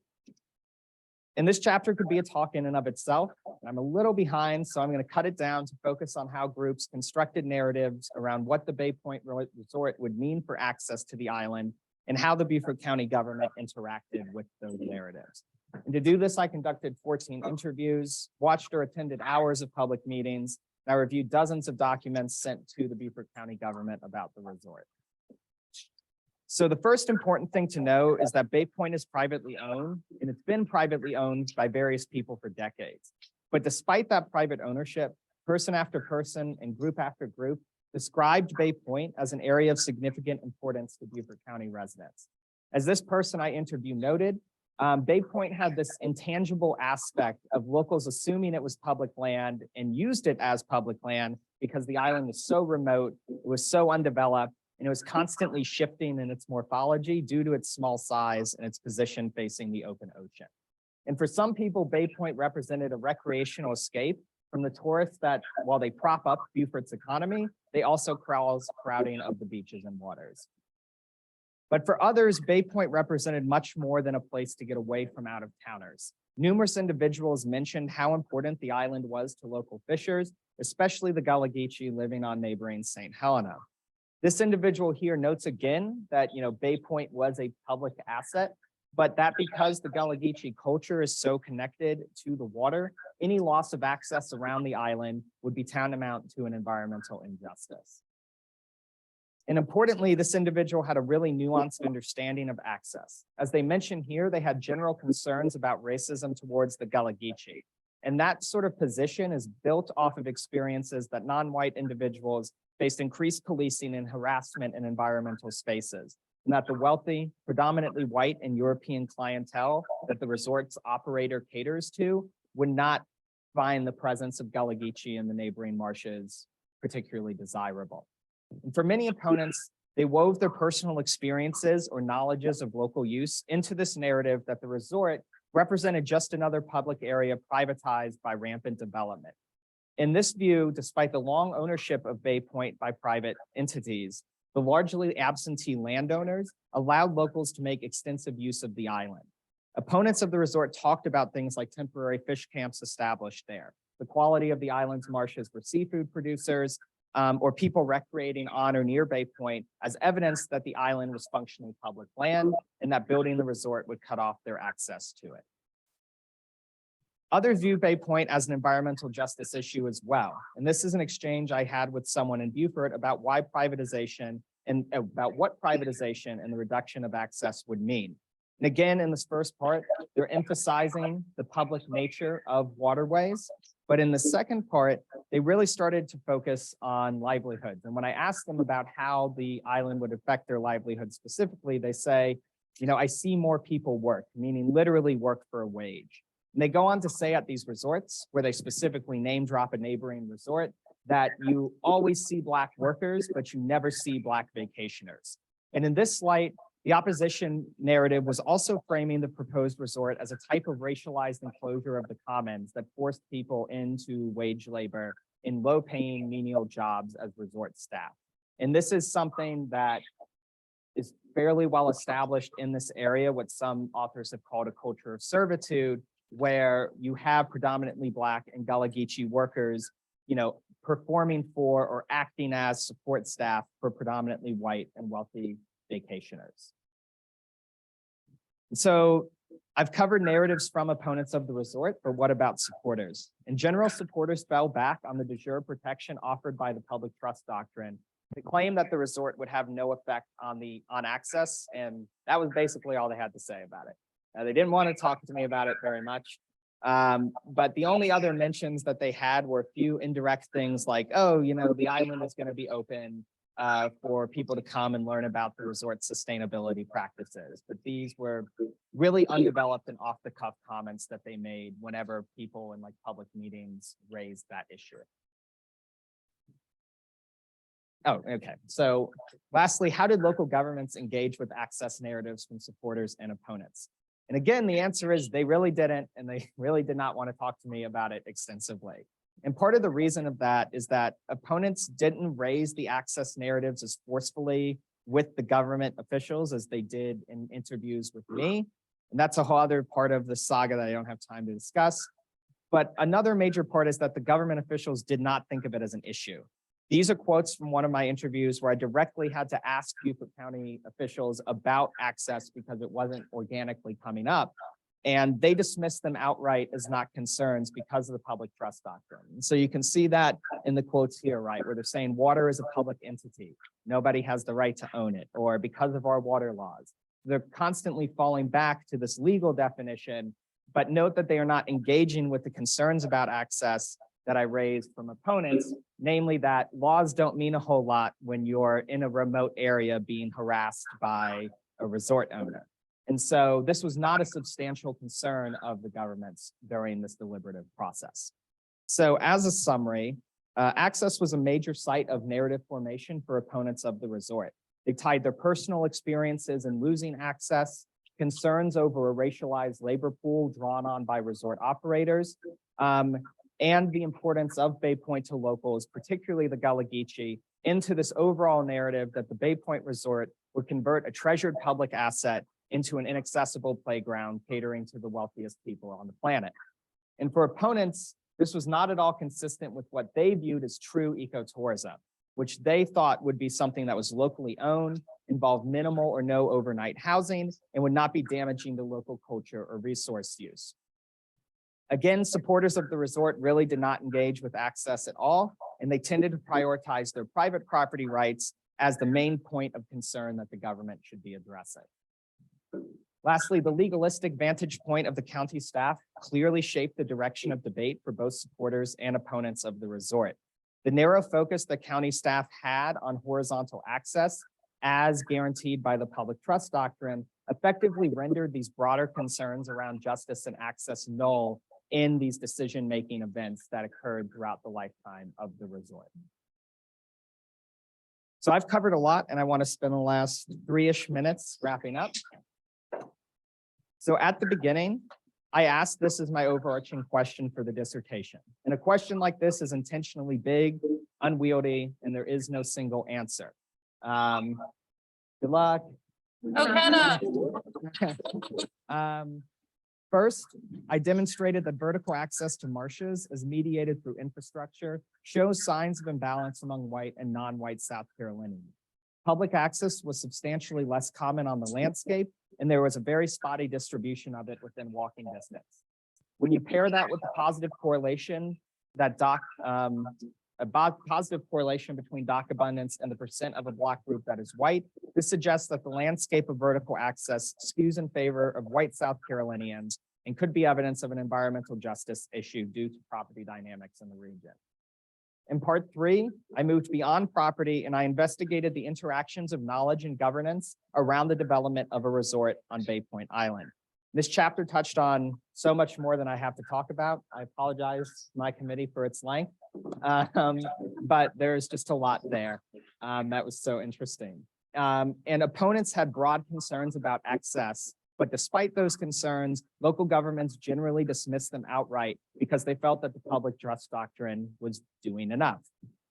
And this chapter could be a talk in and of itself. I'm a little behind, so I'm going to cut it down to focus on how groups constructed narratives around what the Bay Point Resort would mean for access to the island and how the Beaufort County government interacted with those narratives. And to do this, I conducted 14 interviews, watched or attended hours of public meetings, and I reviewed dozens of documents sent to the Beaufort County government about the resort. So the first important thing to know is that Bay Point is privately owned, and it's been privately owned by various people for decades. But despite that private ownership, person after person and group after group described Bay Point as an area of significant importance to Beaufort County residents. As this person I interviewed noted, Bay Point had this intangible aspect of locals assuming it was public land and used it as public land because the island was so remote, it was so undeveloped, and it was constantly shifting in its morphology due to its small size and its position facing the open ocean. And for some people, Bay Point represented a recreational escape from the tourists that, while they prop up Beaufort's economy, they also cause crowding of the beaches and waters. But for others, Bay Point represented much more than a place to get away from out-of-towners. Numerous individuals mentioned how important the island was to local fishers, especially the Gullah Geechee living on neighboring St. Helena. This individual here notes again that, Bay Point was a public asset, but that because the Gullah Geechee culture is so connected to the water, any loss of access around the island would be tantamount to an environmental injustice. And importantly, this individual had a really nuanced understanding of access. As they mentioned here, they had general concerns about racism towards the Gullah Geechee. And that sort of position is built off of experiences that non-white individuals faced increased policing and harassment in environmental spaces, and that the wealthy, predominantly white and European clientele that the resort's operator caters to would not find the presence of Gullah Geechee in the neighboring marshes particularly desirable. And for many opponents, they wove their personal experiences or knowledges of local use into this narrative that the resort represented just another public area privatized by rampant development. In this view, despite the long ownership of Bay Point by private entities, the largely absentee landowners allowed locals to make extensive use of the island. Opponents of the resort talked about things like temporary fish camps established there, the quality of the island's marshes for seafood producers, or people recreating on or near Bay Point as evidence that the island was functionally public land and that building the resort would cut off their access to it. Others view Bay Point as an environmental justice issue as well. And this is an exchange I had with someone in Beaufort about why privatization and about what privatization and the reduction of access would mean. And again, in this first part, they're emphasizing the public nature of waterways. But in the second part, they really started to focus on livelihoods. And when I asked them about how the island would affect their livelihood specifically, they say, I see more people work, meaning literally work for a wage. And they go on to say at these resorts, where they specifically name drop a neighboring resort, that you always see Black workers, but you never see Black vacationers. And in this light, the opposition narrative was also framing the proposed resort as a type of racialized enclosure of the commons that forced people into wage labor in low-paying menial jobs as resort staff. And this is something that is fairly well established in this area, what some authors have called a culture of servitude, where you have predominantly Black and Gullah Geechee workers, performing for or acting as support staff for predominantly white and wealthy vacationers. So I've covered narratives from opponents of the resort, but what about supporters? In general, supporters fell back on the de jure protection offered by the public trust doctrine. They claimed that the resort would have no effect on access, and that was basically all they had to say about it. They didn't want to talk to me about it very much. But the only other mentions that they had were a few indirect things like, the island is going to be open for people to come and learn about the resort's sustainability practices. But these were really undeveloped and off-the-cuff comments that they made whenever people in public meetings raised that issue. Oh, okay. So lastly, how did local governments engage with access narratives from supporters and opponents? And again, the answer is they really didn't, and they really did not want to talk to me about it extensively. And part of the reason of that is that opponents didn't raise the access narratives as forcefully with the government officials as they did in interviews with me. And that's a whole other part of the saga that I don't have time to discuss. But another major part is that the government officials did not think of it as an issue. These are quotes from one of my interviews where I directly had to ask Beaufort County officials about access because it wasn't organically coming up. And they dismissed them outright as not concerns because of the public trust doctrine. And so you can see that in the quotes here, right, where they're saying water is a public entity. Nobody has the right to own it, or because of our water laws. They're constantly falling back to this legal definition, but note that they are not engaging with the concerns about access that I raised from opponents, namely that laws don't mean a whole lot when you're in a remote area being harassed by a resort owner. And so this was not a substantial concern of the governments during this deliberative process. So as a summary, access was a major site of narrative formation for opponents of the resort. They tied their personal experiences in losing access, concerns over a racialized labor pool drawn on by resort operators, and the importance of Bay Point to locals, particularly the Gullah Geechee, into this overall narrative that the Bay Point Resort would convert a treasured public asset into an inaccessible playground catering to the wealthiest people on the planet. And for opponents, this was not at all consistent with what they viewed as true ecotourism, which they thought would be something that was locally owned, involved minimal or no overnight housing, and would not be damaging to local culture or resource use. Again, supporters of the resort really did not engage with access at all, and they tended to prioritize their private property rights as the main point of concern that the government should be addressing. Lastly, the legalistic vantage point of the county staff clearly shaped the direction of debate for both supporters and opponents of the resort. The narrow focus that county staff had on horizontal access, as guaranteed by the public trust doctrine, effectively rendered these broader concerns around justice and access null in these decision-making events that occurred throughout the lifetime of the resort. So I've covered a lot, and I want to spend the last 3-ish minutes wrapping up. So at the beginning, I asked this as my overarching question for the dissertation. And a question like this is intentionally big, unwieldy, and there is no single answer. Good luck. First, I demonstrated that vertical access to marshes as mediated through infrastructure shows signs of imbalance among white and non-white South Carolinians. Public access was substantially less common on the landscape, and there was a very spotty distribution of it within walking distance. When you pair that with the positive correlation that positive correlation between dock abundance and the percent of a block group that is white, this suggests that the landscape of vertical access skews in favor of white South Carolinians and could be evidence of an environmental justice issue due to property dynamics in the region. In part 3, I moved beyond property and I investigated the interactions of knowledge and governance around the development of a resort on Bay Point Island. This chapter touched on so much more than I have to talk about. I apologize to my committee for its length, but there's just a lot there that was so interesting. And opponents had broad concerns about access, but despite those concerns, local governments generally dismissed them outright because they felt that the public trust doctrine was doing enough.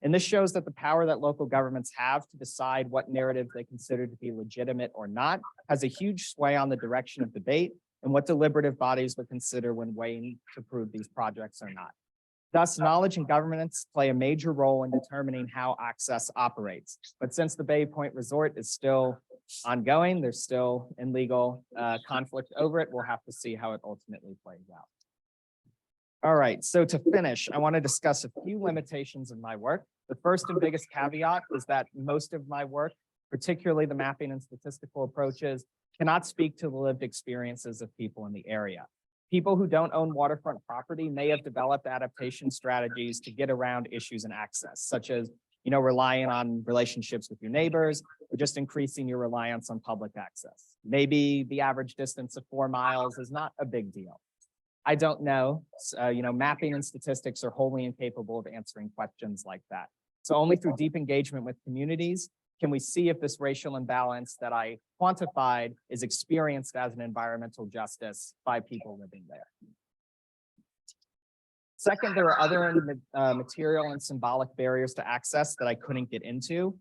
And this shows that the power that local governments have to decide what narrative they consider to be legitimate or not has a huge sway on the direction of debate and what deliberative bodies would consider when weighing to prove these projects or not. Thus, knowledge and governance play a major role in determining how access operates. But since the Bay Point Resort is still ongoing, there's still in legal conflict over it. We'll have to see how it ultimately plays out. All right, so to finish, I want to discuss a few limitations of my work. The first and biggest caveat is that most of my work, particularly the mapping and statistical approaches, cannot speak to the lived experiences of people in the area. People who don't own waterfront property may have developed adaptation strategies to get around issues and access, such as, relying on relationships with your neighbors, or just increasing your reliance on public access. Maybe the average distance of 4 miles is not a big deal. I don't know. Mapping and statistics are wholly incapable of answering questions like that. So only through deep engagement with communities can we see if this racial imbalance that I quantified is experienced as an environmental justice by people living there. Second, there are other material and symbolic barriers to access that I couldn't get into.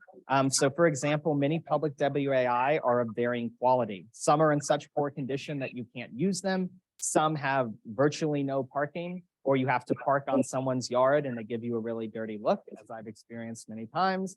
So for example, many public WAI are of varying quality. Some are in such poor condition that you can't use them. Some have virtually no parking, or you have to park on someone's yard and they give you a really dirty look, as I've experienced many times.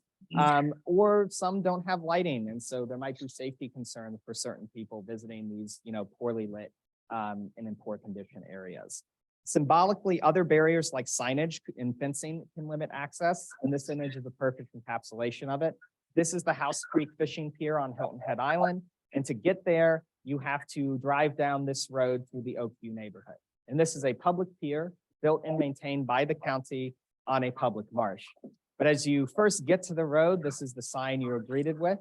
Or some don't have lighting. And so there might be safety concerns for certain people visiting these, poorly lit and in poor condition areas. Symbolically, other barriers like signage and fencing can limit access. And this image is a perfect encapsulation of it. This is the House Creek Fishing Pier on Hilton Head Island. And to get there, you have to drive down this road through the Oakview neighborhood. And this is a public pier built and maintained by the county on a public marsh. But as you first get to the road, this is the sign you're greeted with.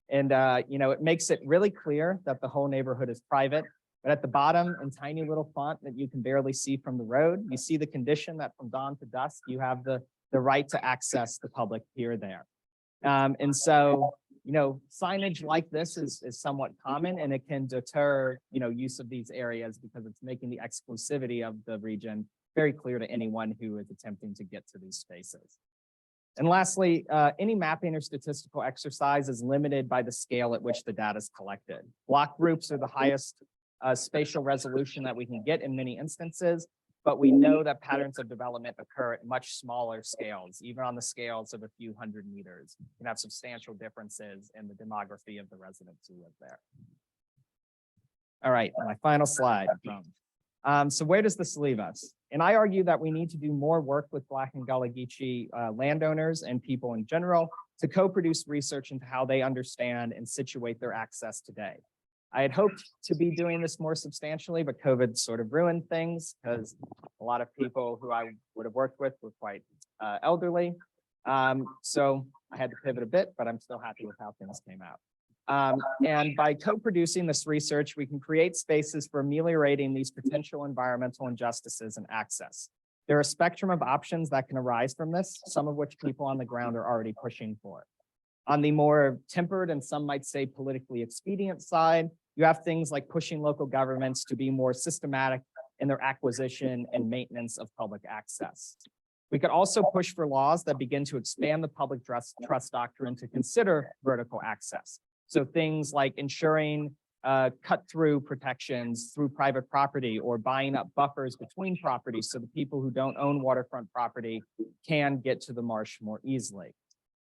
And, it makes it really clear that the whole neighborhood is private. But at the bottom, in tiny little font that you can barely see from the road, you see the condition that from dawn to dusk, you have the right to access the public pier there. And so, signage like this is somewhat common, and it can deter, use of these areas because it's making the exclusivity of the region very clear to anyone who is attempting to get to these spaces. And lastly, any mapping or statistical exercise is limited by the scale at which the data is collected. Block groups are the highest spatial resolution that we can get in many instances, but we know that patterns of development occur at much smaller scales, even on the scales of a few hundred meters. You can have substantial differences in the demography of the residents who live there. All right, my final slide. So where does this leave us? And I argue that we need to do more work with Black and Gullah Geechee landowners and people in general to co-produce research into how they understand and situate their access today. I had hoped to be doing this more substantially, but COVID sort of ruined things because a lot of people who I would have worked with were quite elderly. So I had to pivot a bit, but I'm still happy with how things came out. And by co-producing this research, we can create spaces for ameliorating these potential environmental injustices and access. There are a spectrum of options that can arise from this, some of which people on the ground are already pushing for. On the more tempered and some might say politically expedient side, you have things like pushing local governments to be more systematic in their acquisition and maintenance of public access. We could also push for laws that begin to expand the public trust doctrine to consider vertical access. So things like ensuring cut-through protections through private property or buying up buffers between properties so the people who don't own waterfront property can get to the marsh more easily.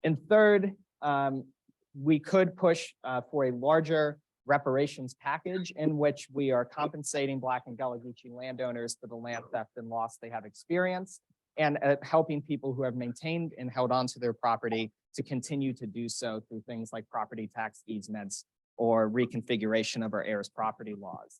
And third, we could push for a larger reparations package in which we are compensating Black and Gullah Geechee landowners for the land theft and loss they have experienced, and helping people who have maintained and held on to their property to continue to do so through things like property tax easements or reconfiguration of our heirs property laws.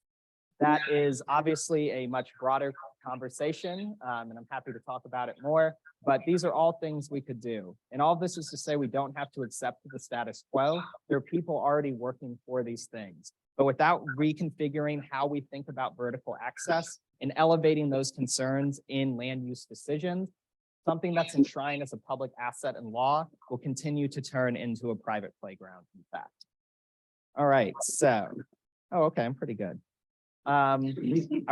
That is obviously a much broader conversation, and I'm happy to talk about it more, but these are all things we could do. And all of this is to say we don't have to accept the status quo. There are people already working for these things, but without reconfiguring how we think about vertical access and elevating those concerns in land use decisions, something that's enshrined as a public asset in law will continue to turn into a private playground, in fact. All right, so, okay, I'm pretty good. I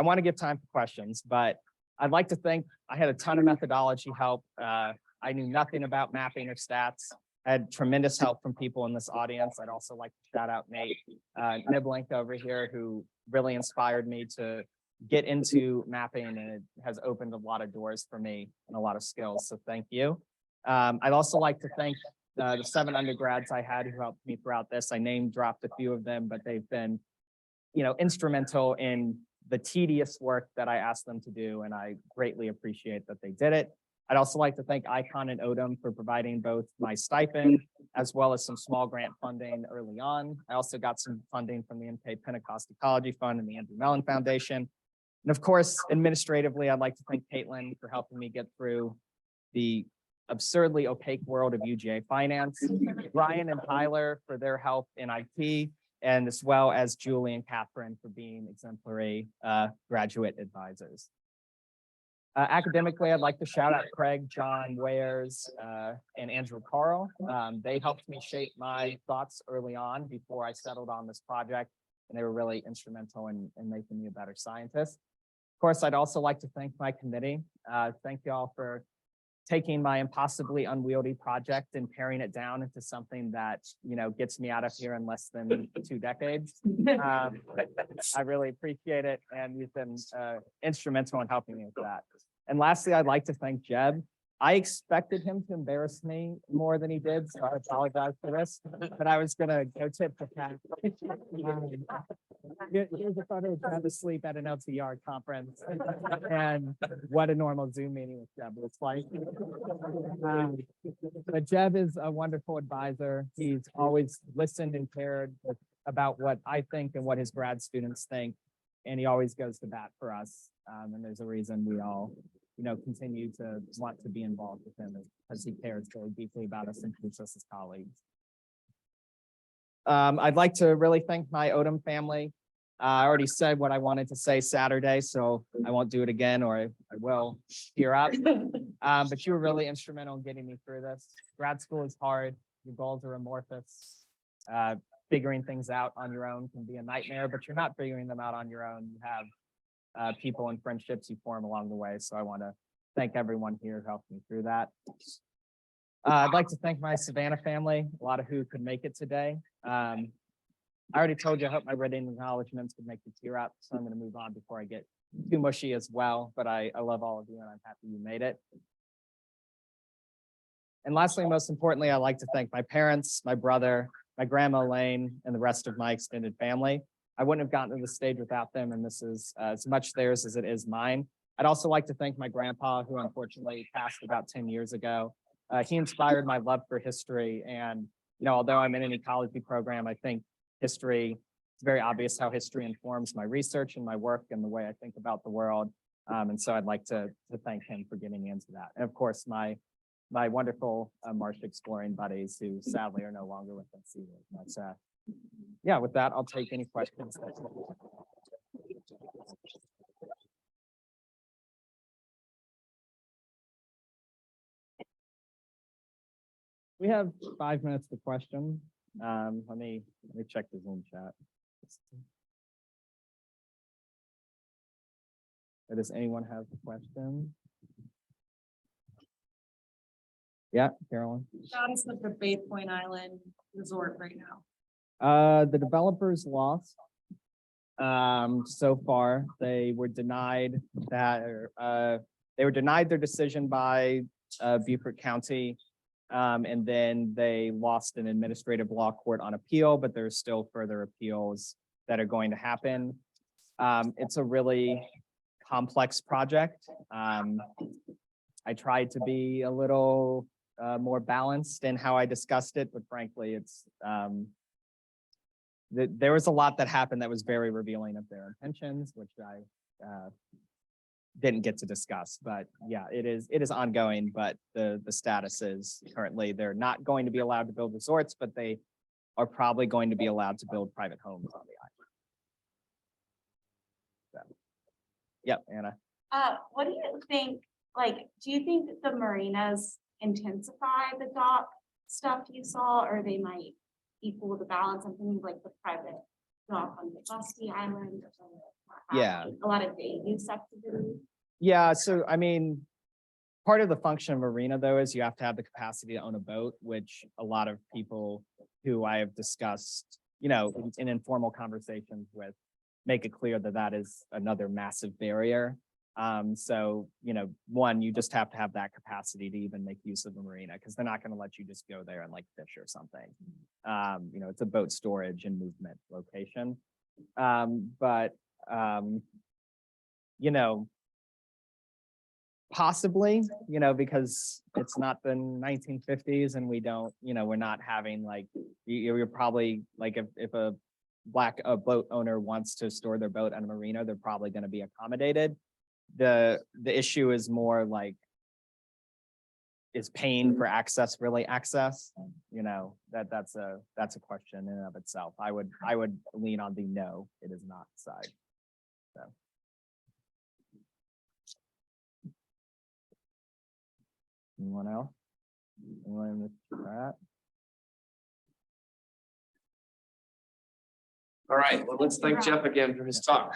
want to give time for questions, but I'd like to thank, I had a ton of methodology help. I knew nothing about mapping or stats. I had tremendous help from people in this audience. I'd also like to shout out Nate Niblink over here, who really inspired me to get into mapping, and it has opened a lot of doors for me and a lot of skills. So thank you. I'd also like to thank the 7 undergrads I had who helped me throughout this. I name dropped a few of them, but they've been, instrumental in the tedious work that I asked them to do, and I greatly appreciate that they did it. I'd also like to thank Icon and Odom for providing both my stipend as well as some small grant funding early on. I also got some funding from the MK Pentecost Ecology Fund and the Andrew Mellon Foundation. And of course, administratively, I'd like to thank Caitlin for helping me get through the absurdly opaque world of UGA finance, Brian and Tyler for their help in IT, and as well as Julie and Catherine for being exemplary graduate advisors. Academically, I'd like to shout out Craig, John, Wares, and Andrew Carl. They helped me shape my thoughts early on before I settled on this project, and they were really instrumental in making me a better scientist. Of course, I'd also like to thank my committee. Thank you all for taking my impossibly unwieldy project and paring it down into something that, gets me out of here in less than 2 decades. I really appreciate it, and you've been instrumental in helping me with that. And lastly, I'd like to thank Jeb. I expected him to embarrass me more than he did, so I apologize for this, but I was gonna go tip the cat. Here's a photo of Jeb asleep at an LTR conference, and what a normal Zoom meeting with Jeb looks like. But Jeb is a wonderful advisor. He's always listened and cared about what I think and what his grad students think, and he always goes to bat for us. And there's a reason we all continue to want to be involved with him, because he cares so deeply about us and treats us as colleagues. I'd like to really thank my Odom family. I already said what I wanted to say Saturday, so I won't do it again, or I will tear up. But you were really instrumental in getting me through this. Grad school is hard. Your goals are amorphous. Figuring things out on your own can be a nightmare, but you're not figuring them out on your own. You have people and friendships you form along the way. So I want to thank everyone here who helped me through that. I'd like to thank my Savannah family, a lot of who could make it today. I already told you, I hope my written acknowledgements could make you tear up, so I'm going to move on before I get too mushy as well, but I love all of you and I'm happy you made it. And lastly, most importantly, I'd like to thank my parents, my brother, my grandma Elaine, and the rest of my extended family. I wouldn't have gotten to the stage without them, and this is as much theirs as it is mine. I'd also like to thank my grandpa, who unfortunately passed about 10 years ago. He inspired my love for history, and although I'm in an ecology program, I think history, it's very obvious how history informs my research and my work and the way I think about the world. And so I'd like to thank him for getting me into that. And of course, my wonderful marsh exploring buddies who sadly are no longer with us either. But yeah, with that, I'll take any questions. We have 5 minutes for questions. Let me check the Zoom chat. Does anyone have a question? Yeah, Carolyn. Status of the Bay Point Island Resort right now. The developers lost. So far, they were denied their decision by Beaufort County. And then they lost an administrative law court on appeal, but there's still further appeals that are going to happen. It's a really complex project. I tried to be a little more balanced in how I discussed it, but frankly, it's there was a lot that happened that was very revealing of their intentions, which I didn't get to discuss. But yeah, it is ongoing, but the status is currently they're not going to be allowed to build resorts, but they are probably going to be allowed to build private homes on the island. So, yep, Anna. What do you think, do you think that the marinas intensify the dock stuff you saw, or they might equal the balance? I'm thinking like the private dock on the Dusty Island or something like that. Yeah. A lot of day use activity. Yeah, so I mean, part of the function of marina though is you have to have the capacity to own a boat, which a lot of people who I have discussed, in informal conversations with, make it clear that that is another massive barrier. So, one, you just have to have that capacity to even make use of the marina, because they're not going to let you just go there and like fish or something. It's a boat storage and movement location. Possibly, because it's not the 1950s and we don't, we're not having like, you're probably like if a boat owner wants to store their boat at a marina, they're probably going to be accommodated. The issue is more like, is paying for access really access? That's a question in and of itself. I would lean on the no, it is not side. So. Anyone else? Anyone in the chat? All right, well, let's thank Jeff again for his talk.